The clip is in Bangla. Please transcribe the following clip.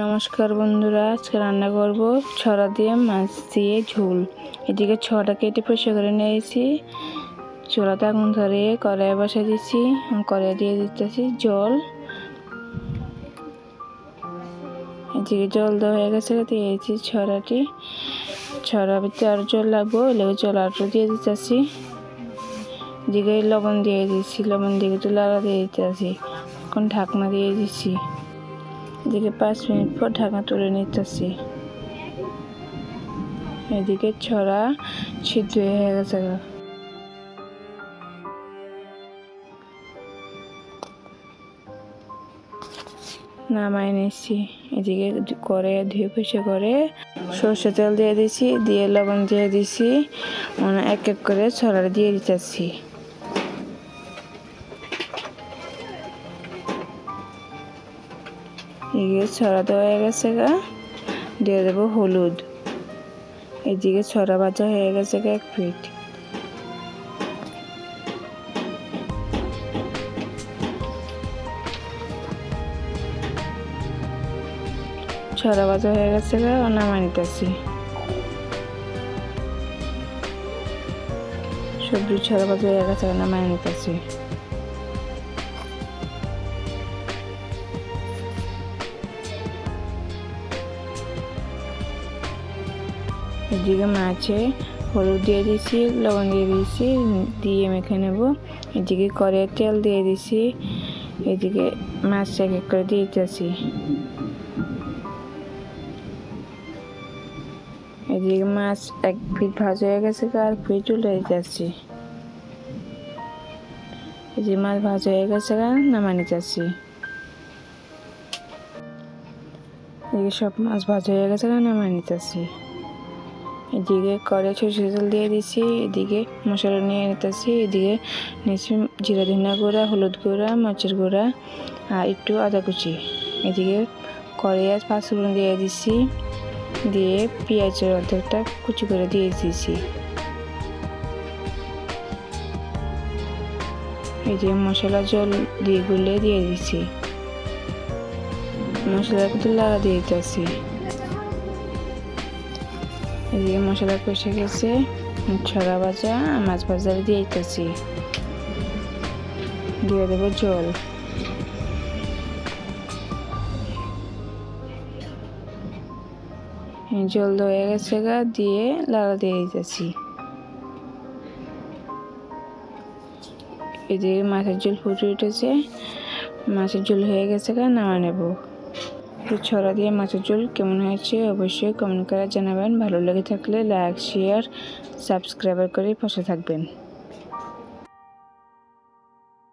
নমস্কার বন্ধুরা, আজকে রান্না করব ছড়া দিয়ে মাছ দিয়ে ঝোল। এদিকে ছড়া কেটে পরিষ্কার করে নিয়েছি। চুলাতে আগুন ধরে কড়াই বসাই দিচ্ছি। কড়াই দিয়ে দিতেছি জল। এদিকে জল দেওয়া হয়ে গেছে, দিয়েছি ছড়াটি। ছড়া ভিতরে আরও জল লাগবো, এলাকা জল আরও দিয়ে দিতেছি। এদিকে লবণ দিয়ে দিচ্ছি, লবণ দিয়ে লাড়া দিয়ে দিতেছি। এখন ঢাকনা দিয়ে দিচ্ছি। এদিকে 5 মিনিট পর ঢাকনা তুলে নিতেছি। এদিকে ছড়া সিদ্ধ হয়ে গেছে, নামাই নিচ্ছি। এদিকে করে ধুয়ে পয়সা করে সর্ষে তেল দিয়ে দিচ্ছি, দিয়ে লবণ দিয়ে দিচ্ছি। এক এক করে ছড়া দিয়ে দিতেছি। এদিকে ছড়া দেওয়া হয়ে গেছে, দিয়ে দেবো হলুদ। এদিকে ছড়া ভাজা হয়ে গেছে 1 পিঠ। ছড়া ভাজা হয়ে গেছে, নামাই নিতেছি। সবজি ছড়া ভাজা হয়ে গেছে, নামাই নিতেছি। এদিকে মাছে হলুদ দিয়ে দিচ্ছি, লবণ দিয়ে দিচ্ছি, দিয়ে মেখে নেব। এদিকে কড়াইয়ে তেল দিয়ে দিচ্ছি। এদিকে মাছ এক এক করে দিয়ে দিতেছি। এদিকে মাছ 1 পিঠ ভাজা হয়ে গেছে, আর পিঠ তুলে দিতেছি। এদিকে মাছ ভাজা হয়ে গেছে, নামাই নিতেছি। এদিকে সব মাছ ভাজা হয়ে গেছে, নামাই নিতেছি। এদিকে কড়াই সরষের তেল দিয়ে দিচ্ছি। এদিকে মশলা নিয়ে নিতেছি। এদিকে নিচ্ছি জিরা ধনিয়া গুঁড়া, হলুদ গুঁড়া, মরিচের গুঁড়া আর একটু আদা কুচি। এদিকে কড়াইয়ে 5 ফোড়ন দিয়ে দিচ্ছি, দিয়ে পেঁয়াজের অর্ধেকটা কুচি করে দিয়ে দিচ্ছি। এদিকে মশলা জল দিয়ে গুলে দিয়ে দিচ্ছি। মশলা একটু লাড়া দিয়ে দিতেছি। এদিকে মশলা কষে গেছে, ছড়া ভাজা মাছ ভাজা দিয়ে দিতেছি। দিয়ে দেবো জল। জল হয়ে গেছে, দিয়ে লাড়া দিয়ে দিতেছি। এদিকে মাছের ঝোল ফুটে উঠেছে, মাছের ঝোল হয়ে গেছে, নামা নেব। ছড়া দিয়ে মাছের ঝোল কেমন হয়েছে অবশ্যই কমেন্ট করে জানাবেন। ভালো লেগে থাকলে লাইক, শেয়ার, সাবস্ক্রাইব করে পাশে থাকবেন।